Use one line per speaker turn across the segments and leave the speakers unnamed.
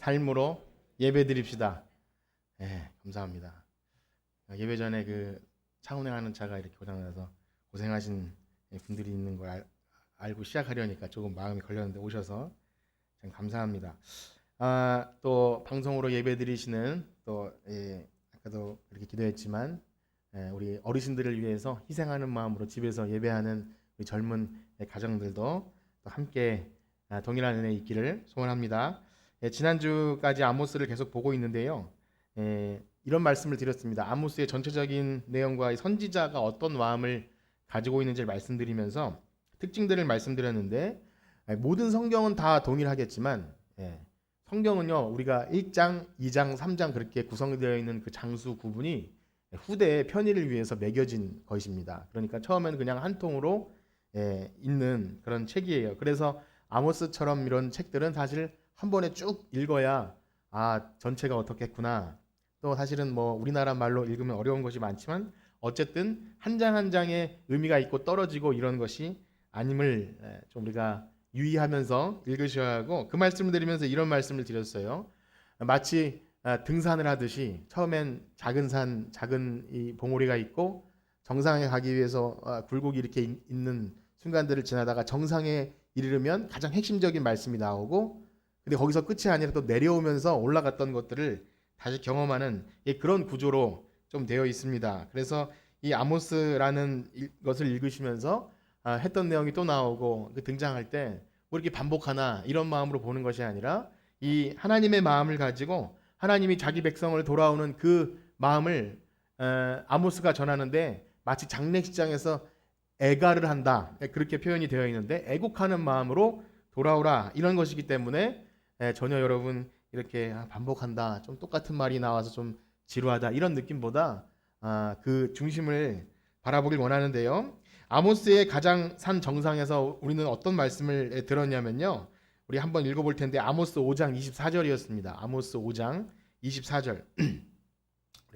삶으로 예배드립시다. 네, 감사합니다. 예배 전에 그 차 운행하는 차가 이렇게 고장나서 고생하신 분들이 있는 걸 알고 시작하려니까 조금 마음이 걸렸는데 오셔서 참 감사합니다. 또 방송으로 예배드리시는 또 아까도 그렇게 기도했지만 우리 어르신들을 위해서 희생하는 마음으로 집에서 예배하는 우리 젊은 가정들도 또 함께 동일한 은혜 있기를 소원합니다. 지난주까지 아모스를 계속 보고 있는데요. 이런 말씀을 드렸습니다. 아모스의 전체적인 내용과 선지자가 어떤 마음을 가지고 있는지를 말씀드리면서 특징들을 말씀드렸는데 모든 성경은 다 동일하겠지만 성경은요 우리가 1장, 2장, 3장 그렇게 구성되어 있는 그 장수 구분이 후대의 편의를 위해서 매겨진 것입니다. 그러니까 처음에는 그냥 한 통으로 있는 그런 책이에요. 그래서 아모스처럼 이런 책들은 사실 한 번에 쭉 읽어야 전체가 어떻겠구나. 또 사실은 뭐 우리나라 말로 읽으면 어려운 것이 많지만 어쨌든 한 장 한 장에 의미가 있고 떨어지고 이런 것이 아님을 좀 우리가 유의하면서 읽으셔야 하고, 그 말씀을 드리면서 이런 말씀을 드렸어요. 마치 등산을 하듯이 처음엔 작은 산, 작은 이 봉우리가 있고 정상에 가기 위해서 굴곡이 이렇게 있는 순간들을 지나다가 정상에 이르면 가장 핵심적인 말씀이 나오고, 근데 거기서 끝이 아니라 또 내려오면서 올라갔던 것들을 다시 경험하는 그런 구조로 좀 되어 있습니다. 그래서 이 아모스라는 것을 읽으시면서 했던 내용이 또 나오고 등장할 때 뭐 이렇게 반복하나 이런 마음으로 보는 것이 아니라 이 하나님의 마음을 가지고 하나님이 자기 백성을 돌아오는 그 마음을 아모스가 전하는데 마치 장례식장에서 애가를 한다 그렇게 표현이 되어 있는데 애국하는 마음으로 돌아오라 이런 것이기 때문에 전혀 여러분 이렇게 반복한다 좀 똑같은 말이 나와서 좀 지루하다 이런 느낌보다 그 중심을 바라보길 원하는데요. 아모스의 가장 산 정상에서 우리는 어떤 말씀을 들었냐면요. 우리 한번 읽어볼 텐데 아모스 5장 24절이었습니다. 아모스 5장 24절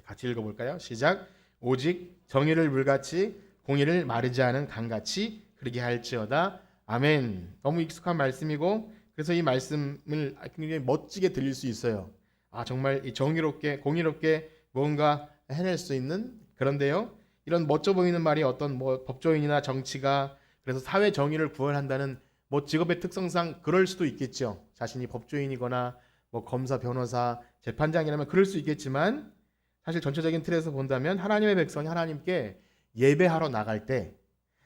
같이 읽어볼까요? 시작. 오직 정의를 물같이 공의를 마르지 않은 강같이 그러게 할지어다. 아멘. 너무 익숙한 말씀이고 그래서 이 말씀을 굉장히 멋지게 들릴 수 있어요. 정말 이 정의롭게 공의롭게 뭔가 해낼 수 있는, 그런데요. 이런 멋져 보이는 말이 어떤 뭐 법조인이나 정치가 그래서 사회 정의를 구현한다는 뭐 직업의 특성상 그럴 수도 있겠죠. 자신이 법조인이거나 뭐 검사, 변호사, 재판장이라면 그럴 수 있겠지만 사실 전체적인 틀에서 본다면 하나님의 백성이 하나님께 예배하러 나갈 때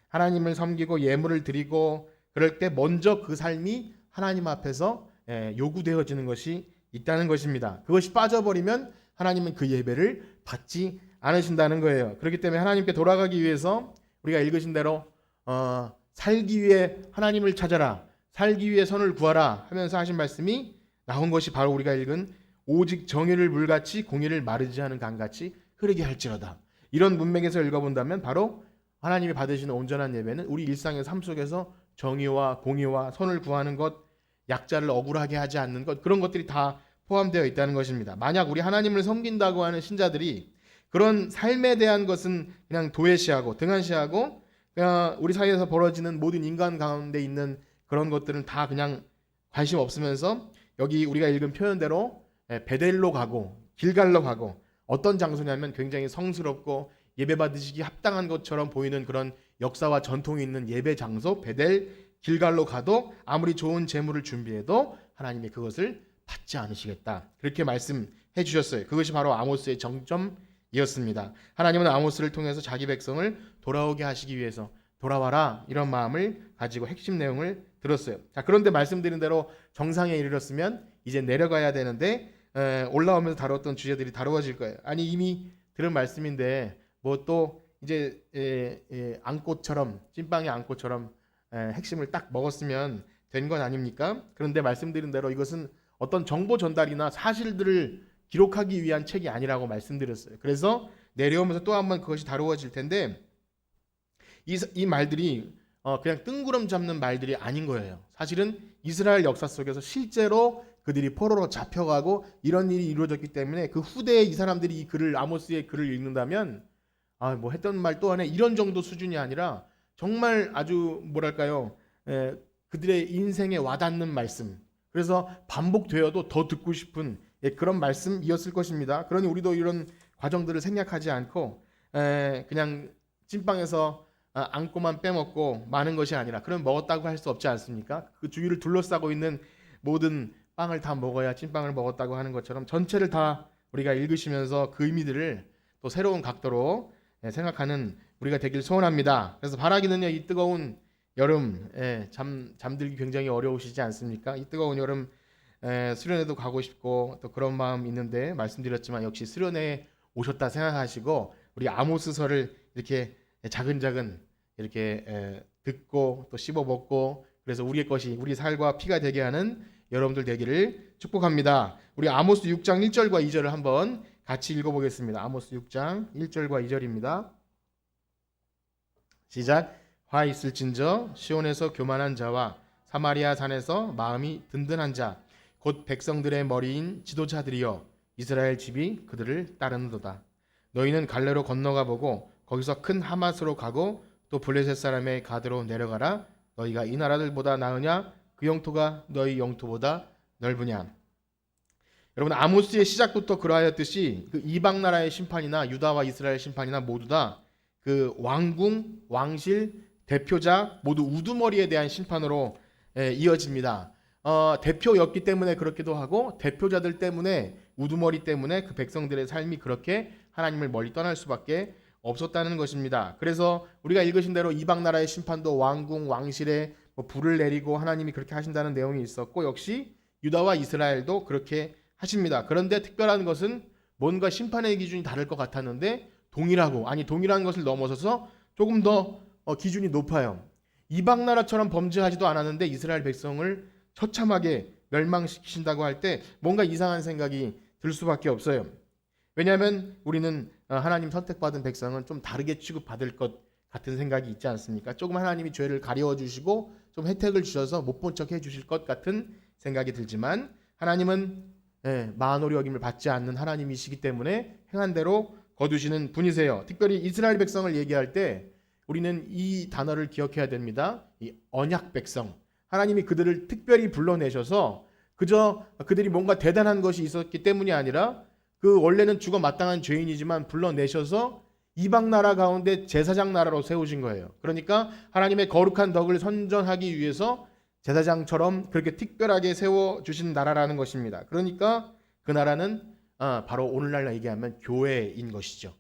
하나님을 섬기고 예물을 드리고 그럴 때 먼저 그 삶이 하나님 앞에서 요구되어지는 것이 있다는 것입니다. 그것이 빠져버리면 하나님은 그 예배를 받지 않으신다는 거예요. 그렇기 때문에 하나님께 돌아가기 위해서 우리가 읽으신 대로 살기 위해 하나님을 찾아라, 살기 위해 선을 구하라 하면서 하신 말씀이 나온 것이 바로 우리가 읽은 오직 정의를 물같이 공의를 마르지 않은 강같이 흐르게 할지어다. 이런 문맥에서 읽어본다면 바로 하나님이 받으시는 온전한 예배는 우리 일상의 삶 속에서 정의와 공의와 선을 구하는 것, 약자를 억울하게 하지 않는 것, 그런 것들이 다 포함되어 있다는 것입니다. 만약 우리 하나님을 섬긴다고 하는 신자들이 그런 삶에 대한 것은 그냥 도외시하고 등한시하고 우리 사이에서 벌어지는 모든 인간 가운데 있는 그런 것들은 다 그냥 관심 없으면서 여기 우리가 읽은 표현대로 베델로 가고 길갈로 가고, 어떤 장소냐면 굉장히 성스럽고 예배 받으시기 합당한 것처럼 보이는 그런 역사와 전통이 있는 예배 장소 베델 길갈로 가도 아무리 좋은 제물을 준비해도 하나님이 그것을 받지 않으시겠다 그렇게 말씀해 주셨어요. 그것이 바로 아모스의 정점이었습니다. 하나님은 아모스를 통해서 자기 백성을 돌아오게 하시기 위해서 돌아와라 이런 마음을 가지고 핵심 내용을 들었어요. 자, 그런데 말씀드린 대로 정상에 이르렀으면 이제 내려가야 되는데 올라오면서 다뤘던 주제들이 다루어질 거예요. 아니 이미 들은 말씀인데 뭐 또 이제 앙꽃처럼 찐빵의 앙꽃처럼 핵심을 딱 먹었으면 된 건 아닙니까? 그런데 말씀드린 대로 이것은 어떤 정보 전달이나 사실들을 기록하기 위한 책이 아니라고 말씀드렸어요. 그래서 내려오면서 또 한번 그것이 다루어질 텐데 이 말들이 그냥 뜬구름 잡는 말들이 아닌 거예요. 사실은 이스라엘 역사 속에서 실제로 그들이 포로로 잡혀가고 이런 일이 이루어졌기 때문에 그 후대에 이 사람들이 이 글을 아모스의 글을 읽는다면 뭐 했던 말 또 하네 이런 정도 수준이 아니라 정말 아주 뭐랄까요 그들의 인생에 와닿는 말씀, 그래서 반복되어도 더 듣고 싶은 그런 말씀이었을 것입니다. 그러니 우리도 이런 과정들을 생략하지 않고 그냥 찐빵에서 안고만 빼먹고 마는 것이 아니라, 그럼 먹었다고 할 수 없지 않습니까? 그 주위를 둘러싸고 있는 모든 빵을 다 먹어야 찐빵을 먹었다고 하는 것처럼 전체를 다 우리가 읽으시면서 그 의미들을 또 새로운 각도로 생각하는 우리가 되길 소원합니다. 그래서 바라기는요, 이 뜨거운 여름 잠들기 굉장히 어려우시지 않습니까? 이 뜨거운 여름 수련회도 가고 싶고 또 그런 마음 있는데, 말씀드렸지만 역시 수련회에 오셨다 생각하시고 우리 아모스서를 이렇게 자근자근 이렇게 듣고 또 씹어 먹고, 그래서 우리의 것이 우리 살과 피가 되게 하는 여러분들 되기를 축복합니다. 우리 아모스 6장 1절과 2절을 한번 같이 읽어보겠습니다. 아모스 6장 1절과 2절입니다. 시작. 화 있을진저 시온에서 교만한 자와 사마리아 산에서 마음이 든든한 자 곧 백성들의 머리인 지도자들이여 이스라엘 집이 그들을 따르는도다. 너희는 갈레로 건너가 보고 거기서 큰 하맛으로 가고 또 블레셋 사람의 가드로 내려가라. 너희가 이 나라들보다 나으냐? 그 영토가 너희 영토보다 넓으냐? 여러분, 아모스의 시작부터 그러하였듯이 그 이방 나라의 심판이나 유다와 이스라엘 심판이나 모두 다 그 왕궁, 왕실, 대표자 모두 우두머리에 대한 심판으로 이어집니다. 대표였기 때문에 그렇기도 하고, 대표자들 때문에, 우두머리 때문에 그 백성들의 삶이 그렇게 하나님을 멀리 떠날 수밖에 없었다는 것입니다. 그래서 우리가 읽으신 대로 이방 나라의 심판도 왕궁, 왕실에 불을 내리고 하나님이 그렇게 하신다는 내용이 있었고, 역시 유다와 이스라엘도 그렇게 하십니다. 그런데 특별한 것은 뭔가 심판의 기준이 다를 것 같았는데 동일한 것을 넘어서서 조금 더 기준이 높아요. 이방 나라처럼 범죄하지도 않았는데 이스라엘 백성을 처참하게 멸망시키신다고 할 때 뭔가 이상한 생각이 들 수밖에 없어요. 왜냐하면 우리는 하나님 선택받은 백성은 좀 다르게 취급받을 것 같은 생각이 있지 않습니까? 조금 하나님이 죄를 가려워 주시고 좀 혜택을 주셔서 못 본 척 해주실 것 같은 생각이 들지만, 하나님은 만홀히 여김을 받지 않는 하나님이시기 때문에 행한 대로 거두시는 분이세요. 특별히 이스라엘 백성을 얘기할 때 우리는 이 단어를 기억해야 됩니다. 이 언약 백성. 하나님이 그들을 특별히 불러내셔서 그저 그들이 뭔가 대단한 것이 있었기 때문이 아니라, 그 원래는 죽어 마땅한 죄인이지만 불러내셔서 이방 나라 가운데 제사장 나라로 세우신 거예요. 그러니까 하나님의 거룩한 덕을 선전하기 위해서 제사장처럼 그렇게 특별하게 세워주신 나라라는 것입니다. 그러니까 그 나라는 바로 오늘날 얘기하면 교회인 것이죠.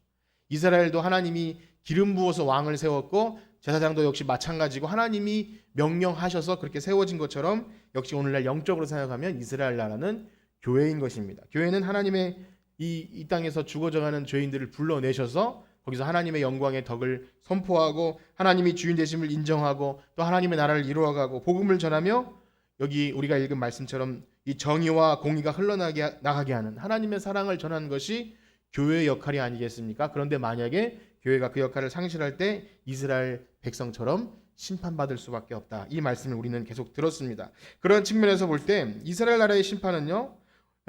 이스라엘도 하나님이 기름 부어서 왕을 세웠고, 제사장도 역시 마찬가지고 하나님이 명령하셔서 그렇게 세워진 것처럼 역시 오늘날 영적으로 생각하면 이스라엘 나라는 교회인 것입니다. 교회는 하나님의 이 땅에서 죽어져가는 죄인들을 불러내셔서 거기서 하나님의 영광의 덕을 선포하고 하나님이 주인 되심을 인정하고 또 하나님의 나라를 이루어가고 복음을 전하며, 여기 우리가 읽은 말씀처럼 이 정의와 공의가 흘러나가게 하는 하나님의 사랑을 전하는 것이 교회의 역할이 아니겠습니까? 그런데 만약에 교회가 그 역할을 상실할 때 이스라엘 백성처럼 심판받을 수밖에 없다. 이 말씀을 우리는 계속 들었습니다. 그런 측면에서 볼 때 이스라엘 나라의 심판은요,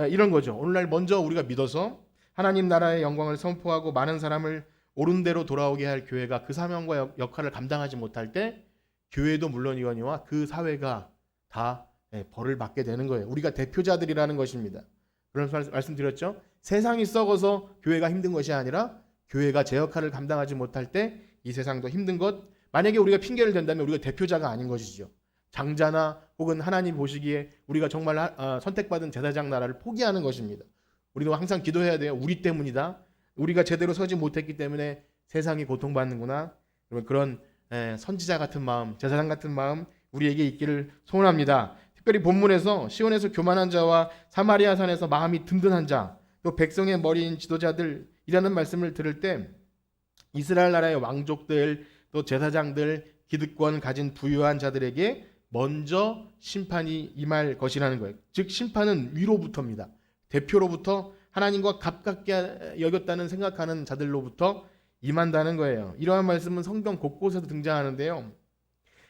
이런 거죠. 오늘날 먼저 우리가 믿어서 하나님 나라의 영광을 선포하고 많은 사람을 옳은 대로 돌아오게 할 교회가 그 사명과 역할을 감당하지 못할 때 교회도 물론이거니와 그 사회가 다 벌을 받게 되는 거예요. 우리가 대표자들이라는 것입니다. 그런 말씀드렸죠. 세상이 썩어서 교회가 힘든 것이 아니라 교회가 제 역할을 감당하지 못할 때 이 세상도 힘든 것, 만약에 우리가 핑계를 댄다면 우리가 대표자가 아닌 것이죠. 장자나 혹은 하나님 보시기에 우리가 정말 선택받은 제사장 나라를 포기하는 것입니다. 우리도 항상 기도해야 돼요. 우리 때문이다. 우리가 제대로 서지 못했기 때문에 세상이 고통받는구나. 그런 선지자 같은 마음, 제사장 같은 마음 우리에게 있기를 소원합니다. 특별히 본문에서 시온에서 교만한 자와 사마리아 산에서 마음이 든든한 자, 또 백성의 머리인 지도자들이라는 말씀을 들을 때 이스라엘 나라의 왕족들, 또 제사장들, 기득권 가진 부유한 자들에게 먼저 심판이 임할 것이라는 거예요. 즉 심판은 위로부터입니다. 대표로부터, 하나님과 가깝게 여겼다는 생각하는 자들로부터 임한다는 거예요. 이러한 말씀은 성경 곳곳에서 등장하는데요.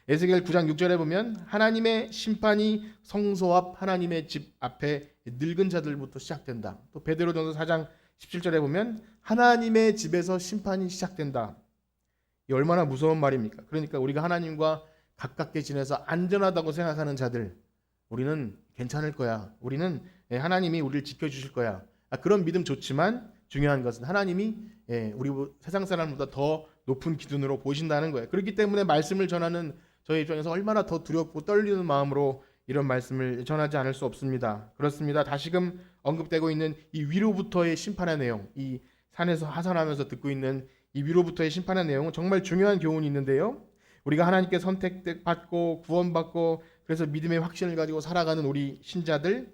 에스겔 9장 6절에 보면 하나님의 심판이 성소 앞 하나님의 집 앞에 늙은 자들부터 시작된다. 또 베드로전서 4장 17절에 보면 하나님의 집에서 심판이 시작된다. 이 얼마나 무서운 말입니까? 그러니까 우리가 하나님과 가깝게 지내서 안전하다고 생각하는 자들, 우리는 괜찮을 거야. 우리는 하나님이 우리를 지켜주실 거야. 그런 믿음 좋지만 중요한 것은 하나님이 우리 세상 사람보다 더 높은 기준으로 보신다는 거예요. 그렇기 때문에 말씀을 전하는 저희 입장에서 얼마나 더 두렵고 떨리는 마음으로 이런 말씀을 전하지 않을 수 없습니다. 그렇습니다. 다시금 언급되고 있는 이 위로부터의 심판의 내용, 이 산에서 하산하면서 듣고 있는 이 위로부터의 심판의 내용은 정말 중요한 교훈이 있는데요. 우리가 하나님께 선택받고 구원받고 그래서 믿음의 확신을 가지고 살아가는 우리 신자들,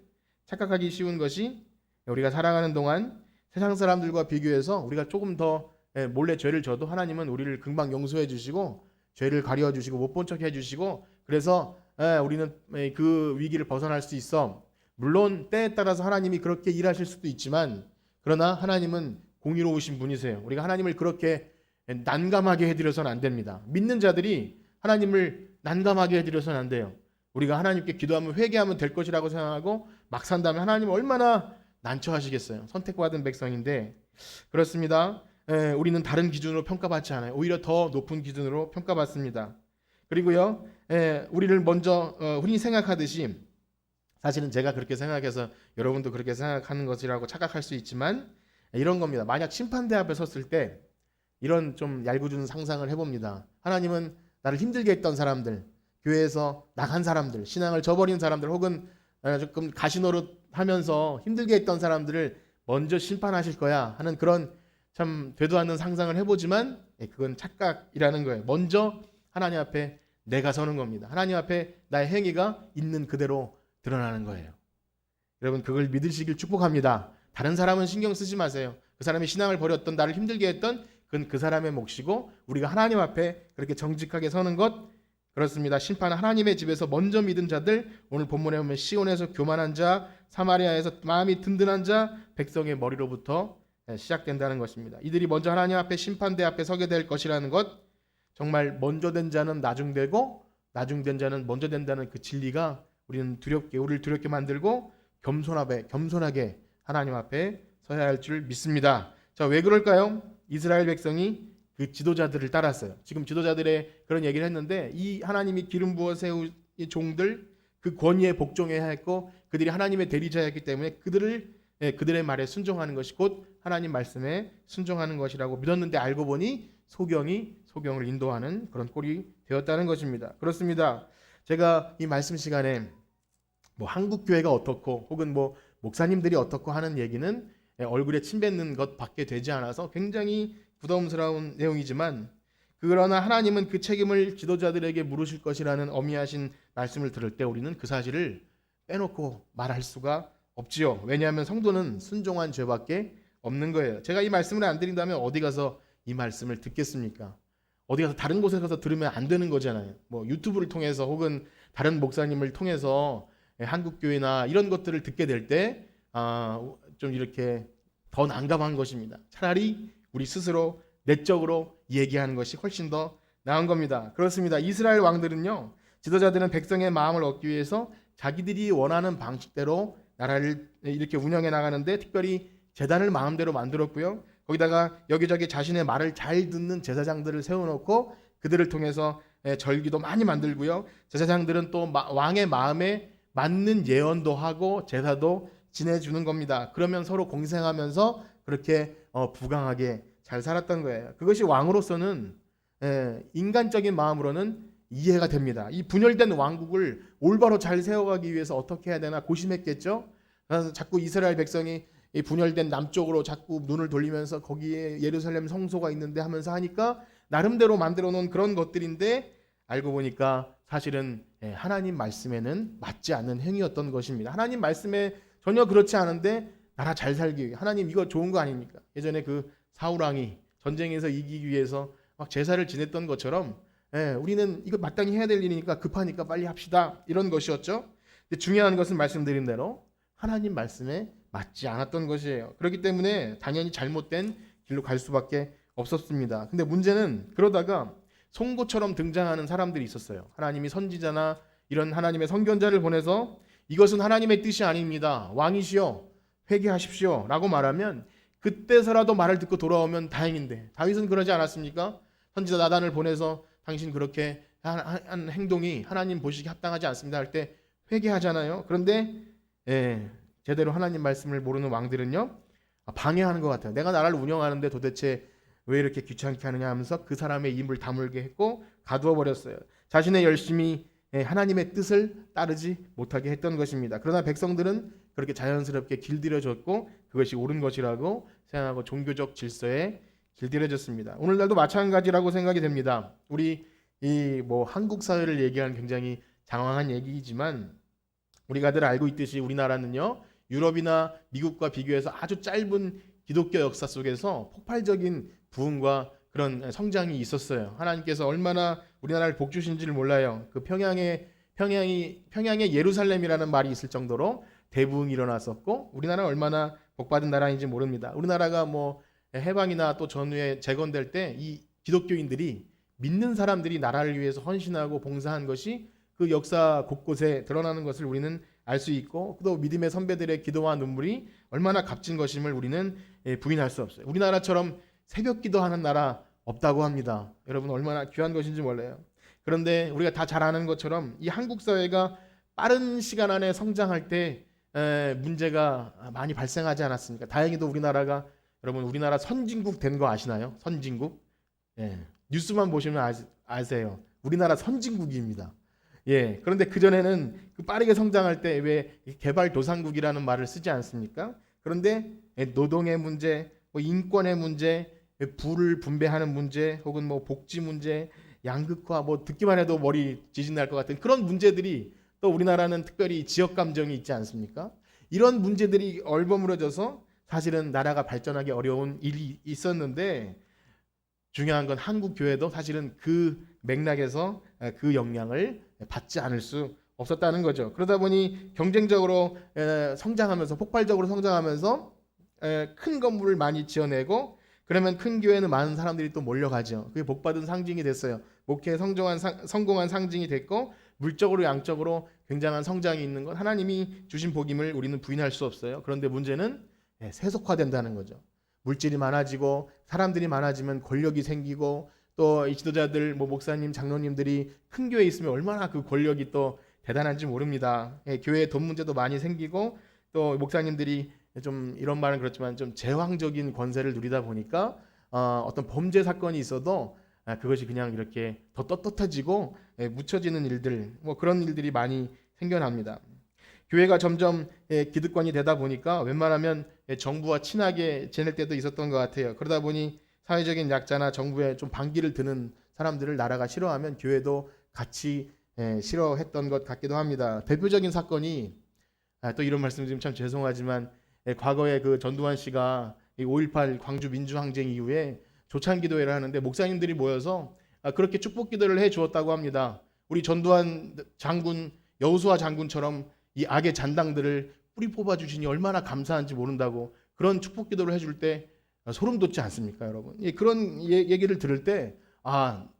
착각하기 쉬운 것이 우리가 살아가는 동안 세상 사람들과 비교해서 우리가 조금 더 몰래 죄를 져도 하나님은 우리를 금방 용서해 주시고 죄를 가려 주시고 못 본 척 해 주시고 그래서 우리는 그 위기를 벗어날 수 있어. 물론 때에 따라서 하나님이 그렇게 일하실 수도 있지만 그러나 하나님은 공의로우신 분이세요. 우리가 하나님을 그렇게 난감하게 해드려서는 안 됩니다. 믿는 자들이 하나님을 난감하게 해드려서는 안 돼요. 우리가 하나님께 기도하면 회개하면 될 것이라고 생각하고 막 산다면 하나님 얼마나 난처하시겠어요. 선택받은 백성인데 그렇습니다. 우리는 다른 기준으로 평가받지 않아요. 오히려 더 높은 기준으로 평가받습니다. 그리고요, 우리를 먼저 흔히 생각하듯이 사실은 제가 그렇게 생각해서 여러분도 그렇게 생각하는 것이라고 착각할 수 있지만 이런 겁니다. 만약 심판대 앞에 섰을 때 이런 좀 얄궂은 상상을 해봅니다. 하나님은 나를 힘들게 했던 사람들, 교회에서 나간 사람들, 신앙을 저버린 사람들 혹은 조금 가시노릇 하면서 힘들게 했던 사람들을 먼저 심판하실 거야 하는 그런 참 되도 않는 상상을 해보지만 그건 착각이라는 거예요. 먼저 하나님 앞에 내가 서는 겁니다. 하나님 앞에 나의 행위가 있는 그대로 드러나는 거예요. 여러분 그걸 믿으시길 축복합니다. 다른 사람은 신경 쓰지 마세요. 그 사람이 신앙을 버렸던 나를 힘들게 했던 그건 그 사람의 몫이고 우리가 하나님 앞에 그렇게 정직하게 서는 것 그렇습니다. 심판은 하나님의 집에서 먼저 믿은 자들 오늘 본문에 보면 시온에서 교만한 자 사마리아에서 마음이 든든한 자 백성의 머리로부터 시작된다는 것입니다. 이들이 먼저 하나님 앞에 심판대 앞에 서게 될 것이라는 것 정말 먼저 된 자는 나중되고 나중된 자는 먼저 된다는 그 진리가 우리를 두렵게 만들고 겸손하게 하나님 앞에 서야 할 줄 믿습니다. 자, 왜 그럴까요? 이스라엘 백성이 그 지도자들을 따랐어요. 지금 지도자들의 그런 얘기를 했는데 이 하나님이 기름 부어 세운 이 종들 그 권위에 복종해야 했고 그들이 하나님의 대리자였기 때문에 그들의 말에 순종하는 것이 곧 하나님 말씀에 순종하는 것이라고 믿었는데 알고 보니 소경을 인도하는 그런 꼴이 되었다는 것입니다. 그렇습니다. 제가 이 말씀 시간에 뭐 한국 교회가 어떻고 혹은 뭐 목사님들이 어떻고 하는 얘기는 얼굴에 침 뱉는 것밖에 되지 않아서 굉장히 부담스러운 내용이지만 그러나 하나님은 그 책임을 지도자들에게 물으실 것이라는 어미하신 말씀을 들을 때 우리는 그 사실을 빼놓고 말할 수가 없지요. 왜냐하면 성도는 순종한 죄밖에 없는 거예요. 제가 이 말씀을 안 드린다면 어디 가서 이 말씀을 듣겠습니까? 어디 가서 다른 곳에 가서 들으면 안 되는 거잖아요. 뭐 유튜브를 통해서 혹은 다른 목사님을 통해서 한국교회나 이런 것들을 듣게 될 때 좀 이렇게 더 난감한 것입니다. 차라리 우리 스스로 내적으로 얘기하는 것이 훨씬 더 나은 겁니다. 그렇습니다. 이스라엘 왕들은요, 지도자들은 백성의 마음을 얻기 위해서 자기들이 원하는 방식대로 나라를 이렇게 운영해 나가는데 특별히 제단을 마음대로 만들었고요. 거기다가 여기저기 자신의 말을 잘 듣는 제사장들을 세워놓고 그들을 통해서 절기도 많이 만들고요. 제사장들은 또 왕의 마음에 맞는 예언도 하고 제사도 지내주는 겁니다. 그러면 서로 공생하면서 그렇게 부강하게 잘 살았던 거예요. 그것이 왕으로서는 인간적인 마음으로는 이해가 됩니다. 이 분열된 왕국을 올바로 잘 세워가기 위해서 어떻게 해야 되나 고심했겠죠. 그래서 자꾸 이스라엘 백성이 이 분열된 남쪽으로 자꾸 눈을 돌리면서 거기에 예루살렘 성소가 있는데 하면서 하니까 나름대로 만들어 놓은 그런 것들인데 알고 보니까 사실은 하나님 말씀에는 맞지 않는 행위였던 것입니다. 하나님 말씀에 전혀 그렇지 않은데 나라 잘 살기 위해 하나님 이거 좋은 거 아닙니까? 예전에 그 사울왕이 전쟁에서 이기기 위해서 막 제사를 지냈던 것처럼 우리는 이거 마땅히 해야 될 일이니까 급하니까 빨리 합시다 이런 것이었죠. 근데 중요한 것은 말씀드린 대로 하나님 말씀에 맞지 않았던 것이에요. 그렇기 때문에 당연히 잘못된 길로 갈 수밖에 없었습니다. 근데 문제는 그러다가 송곳처럼 등장하는 사람들이 있었어요. 하나님이 선지자나 이런 하나님의 선견자를 보내서 이것은 하나님의 뜻이 아닙니다. 왕이시여 회개하십시오 라고 말하면 그때서라도 말을 듣고 돌아오면 다행인데 다윗은 그러지 않았습니까? 선지자 나단을 보내서 당신 그렇게 한 행동이 하나님 보시기에 합당하지 않습니다 할 때 회개하잖아요. 그런데 제대로 하나님 말씀을 모르는 왕들은요, 방해하는 것 같아요. 내가 나라를 운영하는데 도대체 왜 이렇게 귀찮게 하느냐 하면서 그 사람의 입을 다물게 했고 가두어 버렸어요. 자신의 열심히 하나님의 뜻을 따르지 못하게 했던 것입니다. 그러나 백성들은 그렇게 자연스럽게 길들여졌고 그것이 옳은 것이라고 생각하고 종교적 질서에 길들여졌습니다. 오늘날도 마찬가지라고 생각이 됩니다. 우리 이 뭐 한국 사회를 얘기하는 굉장히 장황한 얘기이지만 우리가 늘 알고 있듯이 우리나라는요, 유럽이나 미국과 비교해서 아주 짧은 기독교 역사 속에서 폭발적인 부흥과 그런 성장이 있었어요. 하나님께서 얼마나 우리나라를 복 주신지를 몰라요. 그 평양에 예루살렘이라는 말이 있을 정도로 대부흥이 일어났었고 우리나라가 얼마나 복받은 나라인지 모릅니다. 우리나라가 뭐 해방이나 또 전후에 재건될 때 이 기독교인들이 믿는 사람들이 나라를 위해서 헌신하고 봉사한 것이 그 역사 곳곳에 드러나는 것을 우리는 알 수 있고 또 믿음의 선배들의 기도와 눈물이 얼마나 값진 것임을 우리는 부인할 수 없어요. 우리나라처럼 새벽 기도하는 나라 없다고 합니다. 여러분 얼마나 귀한 것인지 몰라요. 그런데 우리가 다 잘 아는 것처럼 이 한국 사회가 빠른 시간 안에 성장할 때 문제가 많이 발생하지 않았습니까? 다행히도 우리나라가 여러분 우리나라 선진국 된 거 아시나요? 선진국? 뉴스만 보시면 아세요. 우리나라 선진국입니다. 그런데 그전에는 그 빠르게 성장할 때 왜 개발도상국이라는 말을 쓰지 않습니까? 그런데 노동의 문제, 뭐 인권의 문제, 부를 분배하는 문제, 혹은 뭐 복지 문제, 양극화, 뭐 듣기만 해도 머리 지진 날 것 같은 그런 문제들이 또 우리나라는 특별히 지역 감정이 있지 않습니까? 이런 문제들이 얼버무려져서 사실은 나라가 발전하기 어려운 일이 있었는데 중요한 건 한국 교회도 사실은 그 맥락에서 그 영향을 받지 않을 수 없었다는 거죠. 그러다 보니 경쟁적으로 성장하면서 폭발적으로 성장하면서 큰 건물을 많이 지어내고 그러면 큰 교회는 많은 사람들이 또 몰려가죠. 그게 복받은 상징이 됐어요. 목회에 성공한 상징이 됐고 물적으로 양적으로 굉장한 성장이 있는 것 하나님이 주신 복임을 우리는 부인할 수 없어요. 그런데 문제는 세속화된다는 거죠. 물질이 많아지고 사람들이 많아지면 권력이 생기고 또 이 지도자들 뭐 목사님 장로님들이 큰 교회에 있으면 얼마나 그 권력이 또 대단한지 모릅니다. 교회에 돈 문제도 많이 생기고 또 목사님들이 좀 이런 말은 그렇지만 좀 제왕적인 권세를 누리다 보니까 어떤 범죄 사건이 있어도 그것이 그냥 이렇게 더 떳떳해지고 묻혀지는 일들 뭐 그런 일들이 많이 생겨납니다. 교회가 점점 기득권이 되다 보니까 웬만하면 정부와 친하게 지낼 때도 있었던 것 같아요. 그러다 보니 사회적인 약자나 정부에 좀 반기를 드는 사람들을 나라가 싫어하면 교회도 같이 싫어했던 것 같기도 합니다. 대표적인 사건이 또 이런 말씀드리면 참 죄송하지만 과거에 그 전두환 씨가 5.18 광주 민주항쟁 이후에 조찬기도회를 하는데 목사님들이 모여서 그렇게 축복기도를 해 주었다고 합니다. 우리 전두환 장군, 여우수아 장군처럼 이 악의 잔당들을 뿌리 뽑아 주시니 얼마나 감사한지 모른다고 그런 축복기도를 해줄 때 소름 돋지 않습니까, 여러분? 그런 얘기를 들을 때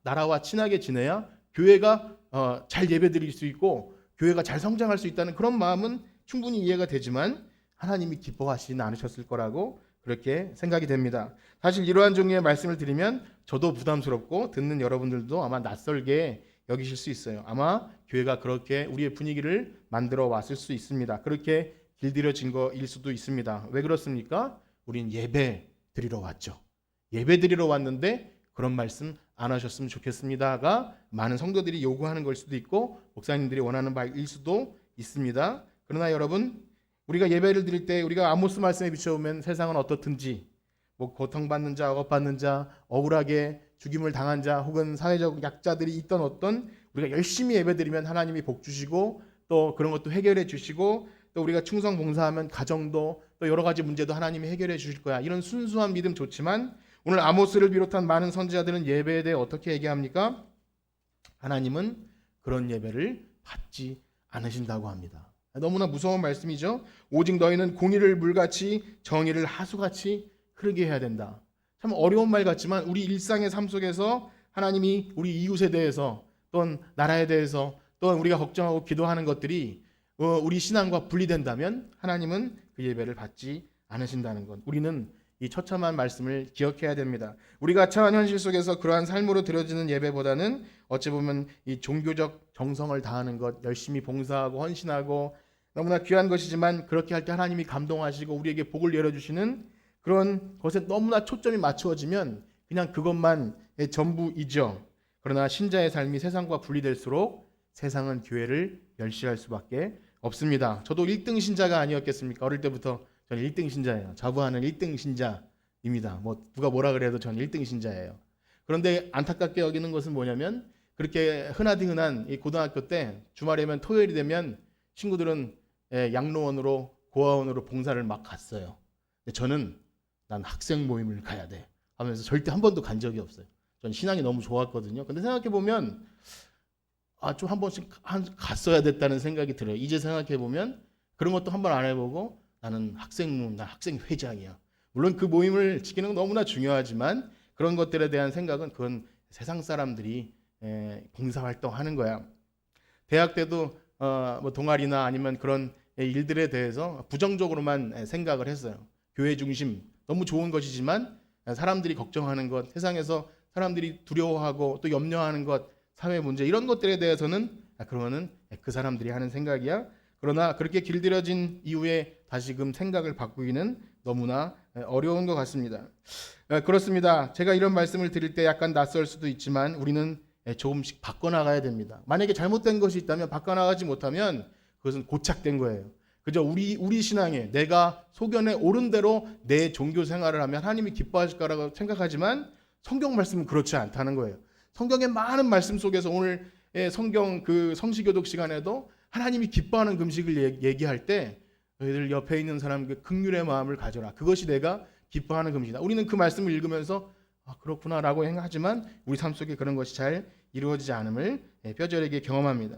나라와 친하게 지내야 교회가 잘 예배드릴 수 있고 교회가 잘 성장할 수 있다는 그런 마음은 충분히 이해가 되지만 하나님이 기뻐하시진 않으셨을 거라고 그렇게 생각이 됩니다. 사실 이러한 종류의 말씀을 드리면 저도 부담스럽고 듣는 여러분들도 아마 낯설게 여기실 수 있어요. 아마 교회가 그렇게 우리의 분위기를 만들어 왔을 수 있습니다. 그렇게 길들여진 거일 수도 있습니다. 왜 그렇습니까? 우린 예배 드리러 왔죠. 예배 드리러 왔는데 그런 말씀 안 하셨으면 좋겠습니다가 많은 성도들이 요구하는 걸 수도 있고 목사님들이 원하는 바일 수도 있습니다. 그러나 여러분 우리가 예배를 드릴 때 우리가 아모스 말씀에 비춰보면 세상은 어떻든지 뭐 고통받는 자, 억압받는 자, 억울하게 죽임을 당한 자 혹은 사회적 약자들이 있던 어떤 우리가 열심히 예배드리면 하나님이 복 주시고 또 그런 것도 해결해 주시고 또 우리가 충성 봉사하면 가정도 또 여러 가지 문제도 하나님이 해결해 주실 거야. 이런 순수한 믿음 좋지만 오늘 아모스를 비롯한 많은 선지자들은 예배에 대해 어떻게 얘기합니까? 하나님은 그런 예배를 받지 않으신다고 합니다. 너무나 무서운 말씀이죠. 오직 너희는 공의를 물같이 정의를 하수같이 흐르게 해야 된다. 참 어려운 말 같지만 우리 일상의 삶 속에서 하나님이 우리 이웃에 대해서 또는 나라에 대해서 또는 우리가 걱정하고 기도하는 것들이 우리 신앙과 분리된다면 하나님은 그 예배를 받지 않으신다는 것. 우리는 이 처참한 말씀을 기억해야 됩니다. 우리가 처한 현실 속에서 그러한 삶으로 드려지는 예배보다는 어찌 보면 이 종교적 정성을 다하는 것, 열심히 봉사하고 헌신하고 너무나 귀한 것이지만 그렇게 할 때 하나님이 감동하시고 우리에게 복을 열어주시는 그런 것에 너무나 초점이 맞추어지면 그냥 그것만 전부이죠. 그러나 신자의 삶이 세상과 분리될수록 세상은 교회를 멸시할 수밖에 없습니다. 저도 1등 신자가 아니었겠습니까? 어릴 때부터 저는 1등 신자예요. 자부하는 1등 신자입니다. 뭐 누가 뭐라 그래도 저는 1등 신자예요. 그런데 안타깝게 여기는 것은 뭐냐면 그렇게 흔하디흔한 이 고등학교 때 주말이면 토요일이 되면 친구들은 양로원으로 고아원으로 봉사를 막 갔어요. 근데 저는 난 학생 모임을 가야 돼 하면서 절대 한 번도 간 적이 없어요. 전 신앙이 너무 좋았거든요. 근데 생각해 보면 좀 한 번씩 갔어야 됐다는 생각이 들어요. 이제 생각해 보면 그런 것도 한 번 안 해보고 나는 학생 모임, 난 학생 회장이야. 물론 그 모임을 지키는 건 너무나 중요하지만 그런 것들에 대한 생각은 그건 세상 사람들이 봉사활동하는 거야. 대학 때도 뭐 동아리나 아니면 그런 일들에 대해서 부정적으로만 생각을 했어요. 교회 중심 너무 좋은 것이지만 사람들이 걱정하는 것, 세상에서 사람들이 두려워하고 또 염려하는 것, 사회 문제 이런 것들에 대해서는 그러면은 그 사람들이 하는 생각이야. 그러나 그렇게 길들여진 이후에 다시금 생각을 바꾸기는 너무나 어려운 것 같습니다. 그렇습니다. 제가 이런 말씀을 드릴 때 약간 낯설 수도 있지만 우리는 조금씩 바꿔나가야 됩니다. 만약에 잘못된 것이 있다면 바꿔나가지 못하면 그것은 고착된 거예요. 그저 우리 신앙에 내가 소견에 옳은 대로 내 종교 생활을 하면 하나님이 기뻐하실 거라고 생각하지만 성경 말씀은 그렇지 않다는 거예요. 성경의 많은 말씀 속에서 오늘 성경 그 성시교독 시간에도 하나님이 기뻐하는 금식을 얘기할 때 너희들 옆에 있는 사람에게 긍휼의 마음을 가져라. 그것이 내가 기뻐하는 금식이다. 우리는 그 말씀을 읽으면서 그렇구나라고 생각하지만 우리 삶 속에 그런 것이 잘 이루어지지 않음을 뼈저리게 경험합니다.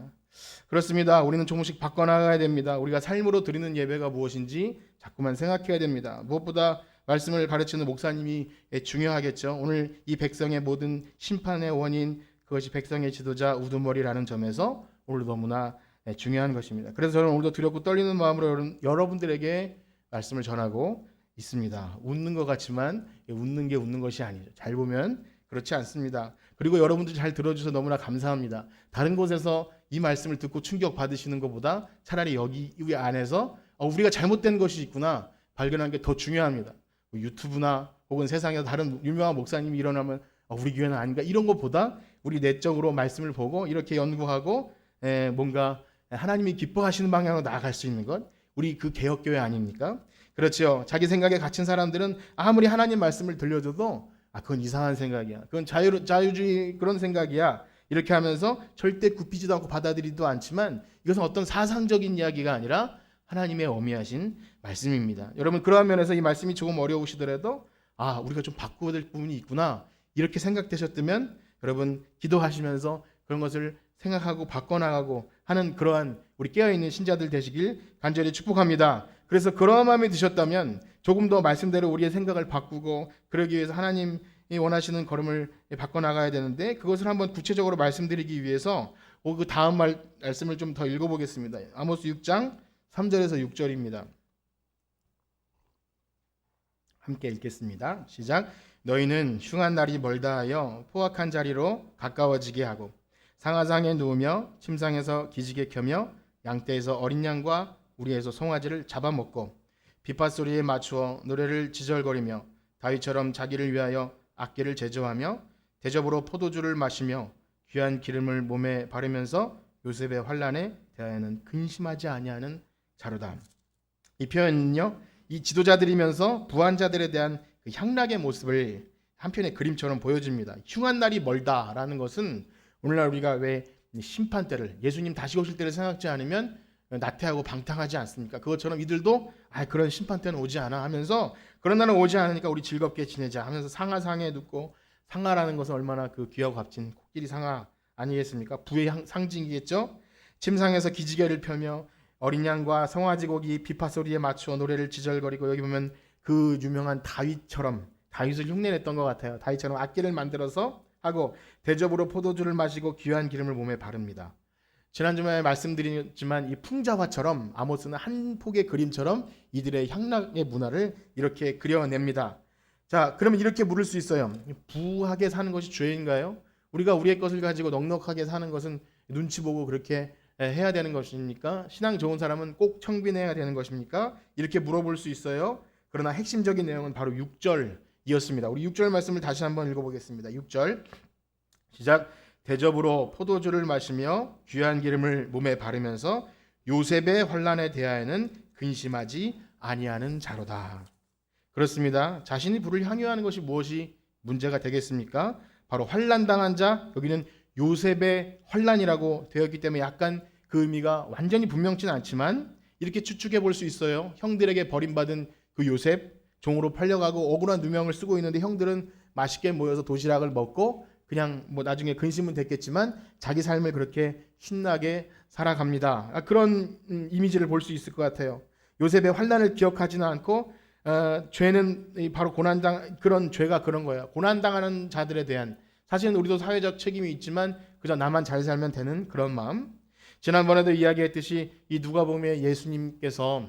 그렇습니다. 우리는 조금씩 바꿔나가야 됩니다. 우리가 삶으로 드리는 예배가 무엇인지 자꾸만 생각해야 됩니다. 무엇보다 말씀을 가르치는 목사님이 중요하겠죠. 오늘 이 백성의 모든 심판의 원인 그것이 백성의 지도자 우두머리라는 점에서 오늘 너무나 중요한 것입니다. 그래서 저는 오늘도 두렵고 떨리는 마음으로 여러분들에게 말씀을 전하고 있습니다. 웃는 것 같지만 웃는 게 웃는 것이 아니죠. 잘 보면 그렇지 않습니다. 그리고 여러분들 잘 들어주셔서 너무나 감사합니다. 다른 곳에서 이 말씀을 듣고 충격 받으시는 것보다 차라리 여기 안에서 우리가 잘못된 것이 있구나 발견한 게 더 중요합니다. 유튜브나 혹은 세상에서 다른 유명한 목사님이 일어나면 우리 교회는 아닌가 이런 것보다 우리 내적으로 말씀을 보고 이렇게 연구하고 뭔가 하나님이 기뻐하시는 방향으로 나아갈 수 있는 것 우리 그 개혁교회 아닙니까? 그렇죠. 자기 생각에 갇힌 사람들은 아무리 하나님 말씀을 들려줘도 그건 이상한 생각이야. 그건 자유주의 그런 생각이야. 이렇게 하면서 절대 굽히지도 않고 받아들이지도 않지만 이것은 어떤 사상적인 이야기가 아니라 하나님의 어미하신 말씀입니다. 여러분 그러한 면에서 이 말씀이 조금 어려우시더라도 우리가 좀 바꾸어야 될 부분이 있구나 이렇게 생각되셨다면 여러분 기도하시면서 그런 것을 생각하고 바꿔나가고 하는 그러한 우리 깨어있는 신자들 되시길 간절히 축복합니다. 그래서 그러한 마음이 드셨다면 조금 더 말씀대로 우리의 생각을 바꾸고 그러기 위해서 하나님이 원하시는 걸음을 바꿔나가야 되는데 그것을 한번 구체적으로 말씀드리기 위해서 그 다음 말씀을 좀 더 읽어보겠습니다. 아모스 6장 3절에서 6절입니다. 함께 읽겠습니다. 시작. 너희는 흉한 날이 멀다 하여 포악한 자리로 가까워지게 하고 상하상에 누우며 침상에서 기지개 켜며 양떼에서 어린 양과 우리에서 송아지를 잡아먹고 비파소리에 맞추어 노래를 지절거리며 다윗처럼 자기를 위하여 악기를 제조하며 대접으로 포도주를 마시며 귀한 기름을 몸에 바르면서 요셉의 환난에 대하여는 근심하지 아니하는 자로다. 이 표현은요, 이 지도자들이면서 부한자들에 대한 그 향락의 모습을 한편의 그림처럼 보여줍니다. 흉한 날이 멀다라는 것은 오늘날 우리가 왜 심판 때를 예수님 다시 오실 때를 생각지 않으면 나태하고 방탕하지 않습니까? 그것처럼 이들도 그런 심판 때는 오지 않아 하면서 그런 날은 오지 않으니까 우리 즐겁게 지내자 하면서 상하상에 눕고 상하라는 것은 얼마나 그 귀하고 값진 코끼리 상하 아니겠습니까? 부의 상징이겠죠? 침상에서 기지개를 펴며 어린 양과 송아지 고기 비파 소리에 맞추어 노래를 지절거리고 여기 보면 그 유명한 다윗처럼 다윗을 흉내냈던 것 같아요. 다윗처럼 악기를 만들어서 하고 대접으로 포도주를 마시고 귀한 기름을 몸에 바릅니다. 지난주에 말씀드렸지만 이 풍자화처럼 아모스는 한 폭의 그림처럼 이들의 향락의 문화를 이렇게 그려냅니다. 자, 그러면 이렇게 물을 수 있어요. 부하게 사는 것이 죄인가요? 우리가 우리의 것을 가지고 넉넉하게 사는 것은 눈치 보고 그렇게 해야 되는 것입니까? 신앙 좋은 사람은 꼭 청빈해야 되는 것입니까? 이렇게 물어볼 수 있어요. 그러나 핵심적인 내용은 바로 6절이었습니다. 우리 6절 말씀을 다시 한번 읽어보겠습니다. 6절 시작. 대접으로 포도주를 마시며 귀한 기름을 몸에 바르면서 요셉의 환난에 대하여는 근심하지 아니하는 자로다. 그렇습니다. 자신이 부를 향유하는 것이 무엇이 문제가 되겠습니까? 바로 환난당한 자, 여기는 요셉의 환난이라고 되었기 때문에 약간 그 의미가 완전히 분명치는 않지만 이렇게 추측해 볼 수 있어요. 형들에게 버림받은 그 요셉, 종으로 팔려가고 억울한 누명을 쓰고 있는데 형들은 맛있게 모여서 도시락을 먹고 그냥 뭐 나중에 근심은 됐겠지만 자기 삶을 그렇게 신나게 살아갑니다. 그런 이미지를 볼 수 있을 것 같아요. 요셉의 환난을 기억하지는 않고 죄는 바로 그런 죄가 그런 거예요. 고난당하는 자들에 대한, 사실은 우리도 사회적 책임이 있지만 그저 나만 잘 살면 되는 그런 마음. 지난번에도 이야기했듯이 이 누가복음에 예수님께서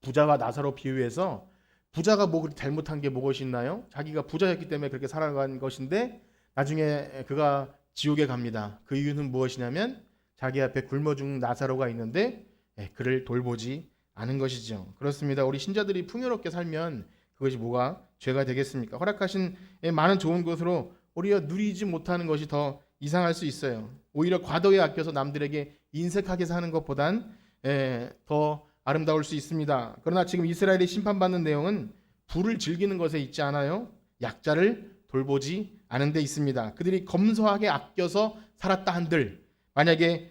부자와 나사로 비유해서 부자가 뭐 그렇게 잘못한 게 무엇이 있나요? 자기가 부자였기 때문에 그렇게 살아간 것인데 나중에 그가 지옥에 갑니다. 그 이유는 무엇이냐면 자기 앞에 굶어 죽는 나사로가 있는데 그를 돌보지 않은 것이죠. 그렇습니다. 우리 신자들이 풍요롭게 살면 그것이 뭐가 죄가 되겠습니까? 허락하신 많은 좋은 것으로 오히려 누리지 못하는 것이 더 이상할 수 있어요. 오히려 과도에 아껴서 남들에게 인색하게 사는 것보단 더 아름다울 수 있습니다. 그러나 지금 이스라엘이 심판받는 내용은 부를 즐기는 것에 있지 않아요. 약자를 돌보지 않은 데 있습니다. 그들이 검소하게 아껴서 살았다 한들 만약에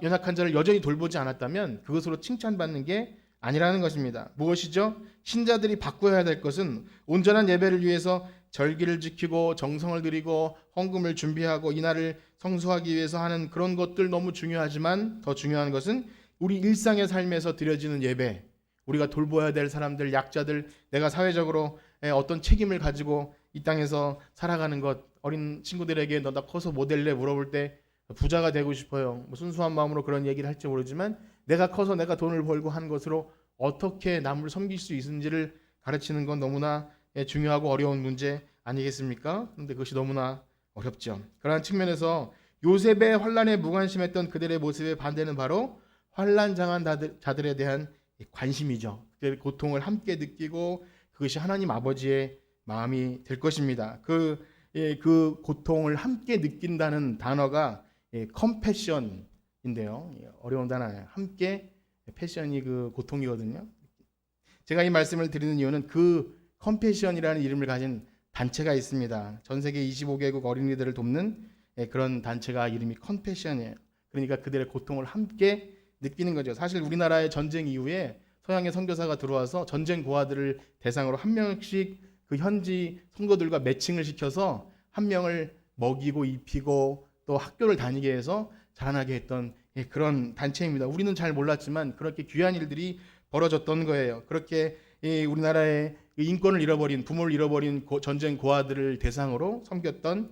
연약한 자를 여전히 돌보지 않았다면 그것으로 칭찬받는 게 아니라는 것입니다. 무엇이죠? 신자들이 바꿔야 될 것은 온전한 예배를 위해서 절기를 지키고 정성을 들이고 헌금을 준비하고 이날을 성수하기 위해서 하는 그런 것들 너무 중요하지만 더 중요한 것은 우리 일상의 삶에서 드려지는 예배, 우리가 돌봐야 될 사람들, 약자들, 내가 사회적으로 어떤 책임을 가지고 이 땅에서 살아가는 것, 어린 친구들에게 너 나 커서 뭐 될래 물어볼 때 부자가 되고 싶어요. 뭐 순수한 마음으로 그런 얘기를 할지 모르지만 내가 커서 내가 돈을 벌고 한 것으로 어떻게 남을 섬길 수 있는지를 가르치는 건 너무나 중요하고 어려운 문제 아니겠습니까? 그런데 그것이 너무나 어렵죠. 그러한 측면에서 요셉의 환난에 무관심했던 그들의 모습의 반대는 바로 환난당한 자들에 대한 관심이죠. 그들의 고통을 함께 느끼고 그것이 하나님 아버지의 마음이 될 것입니다. 그 고통을 함께 느낀다는 단어가 컴패션인데요. 어려운 단어예요. 함께 패션이 그 고통이거든요. 제가 이 말씀을 드리는 이유는 그 컴패션이라는 이름을 가진 단체가 있습니다. 전 세계 25개국 어린이들을 돕는 그런 단체가 이름이 컴패션이에요. 그러니까 그들의 고통을 함께 느끼는 거죠. 사실 우리나라의 전쟁 이후에 서양의 선교사가 들어와서 전쟁 고아들을 대상으로 한 명씩 그 현지 성도들과 매칭을 시켜서 한 명을 먹이고 입히고 또 학교를 다니게 해서 자라나게 했던 그런 단체입니다. 우리는 잘 몰랐지만 그렇게 귀한 일들이 벌어졌던 거예요. 그렇게 우리나라의 인권을 잃어버린, 부모를 잃어버린 전쟁 고아들을 대상으로 섬겼던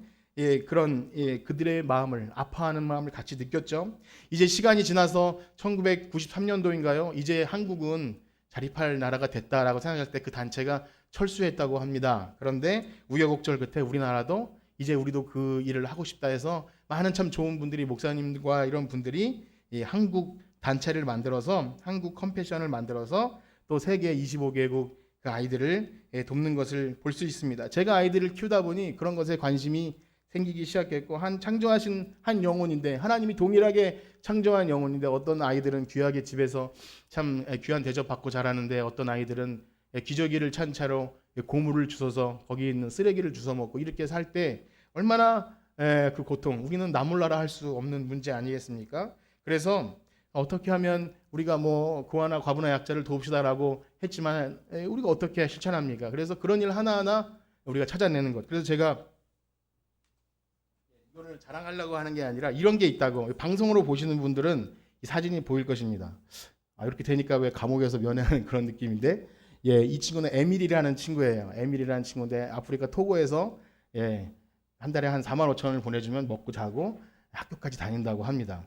그런 그들의 마음을, 아파하는 마음을 같이 느꼈죠. 이제 시간이 지나서 1993년도인가요? 이제 한국은 자립할 나라가 됐다라고 생각할 때 그 단체가 철수했다고 합니다. 그런데 우여곡절 끝에 우리나라도 이제 우리도 그 일을 하고 싶다 해서 많은 참 좋은 분들이, 목사님과 이런 분들이 한국 단체를 만들어서, 한국 컴패션을 만들어서 또 세계 25개국 그 아이들을 돕는 것을 볼 수 있습니다. 제가 아이들을 키우다 보니 그런 것에 관심이 생기기 시작했고, 창조하신 한 영혼인데, 하나님이 동일하게 창조한 영혼인데, 어떤 아이들은 귀하게 집에서 참 귀한 대접 받고 자라는데, 어떤 아이들은 기저귀를 찬 차로 고물을 주워서 거기 있는 쓰레기를 주워 먹고 이렇게 살 때 얼마나 그 고통, 우리는 나몰라라 할 수 없는 문제 아니겠습니까? 그래서 어떻게 하면 우리가 뭐 고아나 과부나 약자를 도웁시다라고 했지만 우리가 어떻게 실천합니까? 그래서 그런 일 하나하나 우리가 찾아내는 것. 그래서 제가 이거를 자랑하려고 하는 게 아니라 이런 게 있다고, 방송으로 보시는 분들은 이 사진이 보일 것입니다. 이렇게 되니까 왜 감옥에서 면회하는 그런 느낌인데, 이 친구는 에밀이라는 친구예요. 에밀이라는 친구인데 아프리카 토고에서 한 달에 한 4만 5천 원을 보내주면 먹고 자고 학교까지 다닌다고 합니다.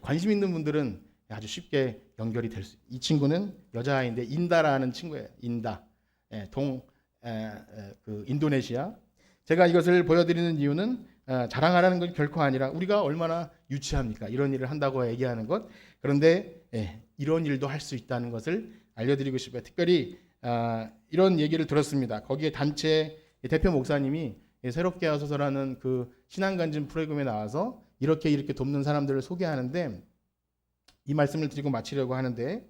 관심 있는 분들은 아주 쉽게 연결이 될 수. 이 친구는 여자아이인데 인다라는 친구예요. 인다. 그 인도네시아. 제가 이것을 보여드리는 이유는 자랑하라는 건 결코 아니라 우리가 얼마나 유치합니까? 이런 일을 한다고 얘기하는 것. 그런데 이런 일도 할 수 있다는 것을 알려드리고 싶어요. 특별히 이런 얘기를 들었습니다. 거기에 단체 대표 목사님이 새롭게 하소서라는 그 신앙간증 프로그램에 나와서 이렇게 돕는 사람들을 소개하는데 이 말씀을 드리고 마치려고 하는데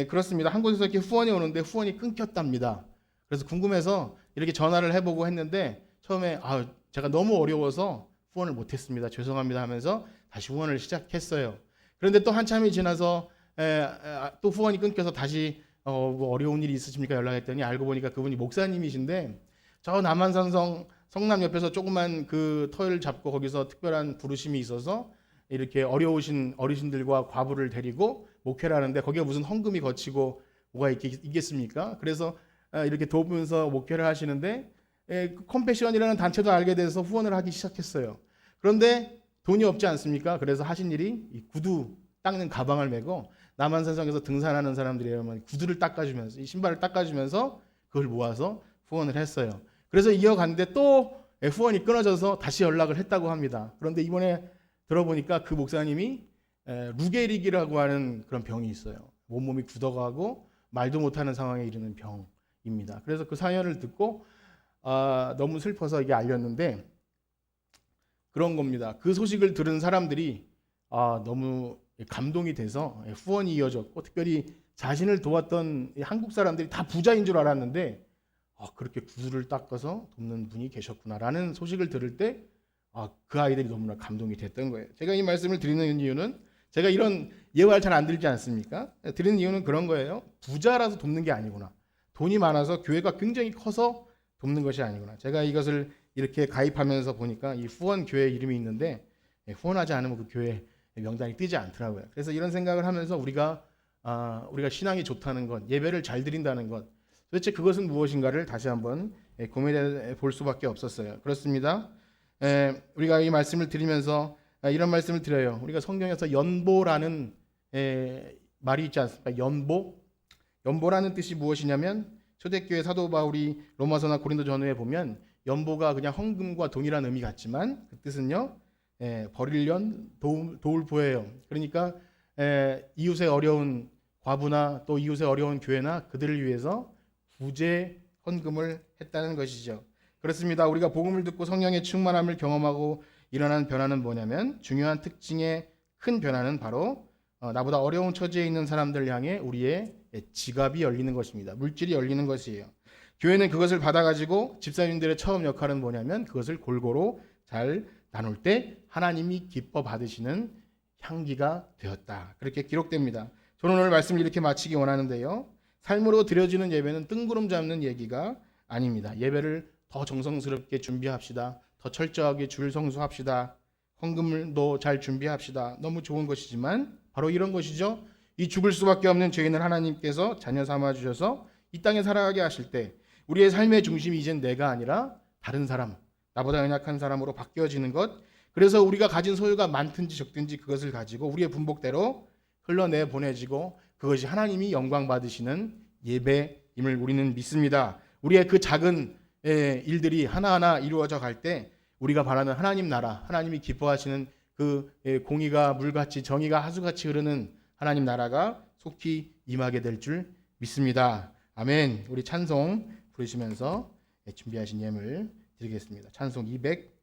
그렇습니다. 한 곳에서 이렇게 후원이 오는데 후원이 끊겼답니다. 그래서 궁금해서 이렇게 전화를 해보고 했는데 처음에 제가 너무 어려워서 후원을 못했습니다. 죄송합니다 하면서 다시 후원을 시작했어요. 그런데 또 한참이 지나서 또 후원이 끊겨서 다시 뭐 어려운 일이 있으십니까 연락했더니 알고 보니까 그분이 목사님이신데 저 남한산성 성남 옆에서 조그만 그 터를 잡고 거기서 특별한 부르심이 있어서 이렇게 어려우신 어르신들과 과부를 데리고 목회를 하는데 거기에 무슨 헌금이 거치고 뭐가 있겠습니까? 그래서 이렇게 도우면서 목회를 하시는데 컴패션이라는 단체도 알게 돼서 후원을 하기 시작했어요. 그런데 돈이 없지 않습니까? 그래서 하신 일이 이 구두 닦는 가방을 메고 남한산성에서 등산하는 사람들이라면 구두를 닦아주면서 이 신발을 닦아주면서 그걸 모아서 후원을 했어요. 그래서 이어갔는데 또 후원이 끊어져서 다시 연락을 했다고 합니다. 그런데 이번에 들어보니까 그 목사님이 루게릭이라고 하는 그런 병이 있어요. 온몸이 굳어가고 말도 못하는 상황에 이르는 병입니다. 그래서 그 사연을 듣고 너무 슬퍼서 이게 알렸는데 그런 겁니다. 그 소식을 들은 사람들이 너무 감동이 돼서 후원이 이어졌고 특별히 자신을 도왔던 한국 사람들이 다 부자인 줄 알았는데 그렇게 구두를 닦아서 돕는 분이 계셨구나라는 소식을 들을 때 그 아이들이 너무나 감동이 됐던 거예요. 제가 이 말씀을 드리는 이유는 제가 이런 예화를 잘 안 들지 않습니까? 드리는 이유는 그런 거예요. 부자라서 돕는 게 아니구나. 돈이 많아서 교회가 굉장히 커서 돕는 것이 아니구나. 제가 이것을 이렇게 가입하면서 보니까 이 후원 교회 이름이 있는데 후원하지 않으면 그 교회 명단이 뜨지 않더라고요. 그래서 이런 생각을 하면서 우리가 신앙이 좋다는 것, 예배를 잘 드린다는 것, 도대체 그것은 무엇인가를 다시 한번 고민해 볼 수밖에 없었어요. 그렇습니다. 우리가 이 말씀을 드리면서 이런 말씀을 드려요. 우리가 성경에서 연보라는 말이 있지 않습니까? 연보라는 뜻이 무엇이냐면 초대교회 사도 바울이 로마서나 고린도 전후에 보면 연보가 그냥 헌금과 돈이라는 의미 같지만 그 뜻은요 버릴련 도울 보예요. 그러니까 이웃의 어려운 과부나 또 이웃의 어려운 교회나 그들을 위해서 구제 헌금을 했다는 것이죠. 그렇습니다. 우리가 복음을 듣고 성령의 충만함을 경험하고 일어나는 변화는 뭐냐면 중요한 특징의 큰 변화는 바로 나보다 어려운 처지에 있는 사람들 향해 우리의 지갑이 열리는 것입니다. 물질이 열리는 것이에요. 교회는 그것을 받아가지고 집사님들의 처음 역할은 뭐냐면 그것을 골고루 잘 나눌 때 하나님이 기뻐 받으시는 향기가 되었다. 그렇게 기록됩니다. 저는 오늘 말씀을 이렇게 마치기 원하는데요. 삶으로 드려지는 예배는 뜬구름 잡는 얘기가 아닙니다. 예배를 더 정성스럽게 준비합시다. 더 철저하게 줄 성수합시다. 헌금도 잘 준비합시다. 너무 좋은 것이지만 바로 이런 것이죠. 이 죽을 수밖에 없는 죄인을 하나님께서 자녀 삼아 주셔서 이 땅에 살아가게 하실 때 우리의 삶의 중심이 이젠 내가 아니라 다른 사람, 나보다 연약한 사람으로 바뀌어지는 것. 그래서 우리가 가진 소유가 많든지 적든지 그것을 가지고 우리의 분복대로 흘러내 보내지고 그것이 하나님이 영광 받으시는 예배임을 우리는 믿습니다. 우리의 그 작은 일들이 하나하나 이루어져 갈 때 우리가 바라는 하나님 나라, 하나님이 기뻐하시는 그 공의가 물같이 정의가 하수같이 흐르는 하나님 나라가 속히 임하게 될 줄 믿습니다. 아멘. 우리 찬송 부르시면서 준비하신 예물 드리겠습니다. 찬송 200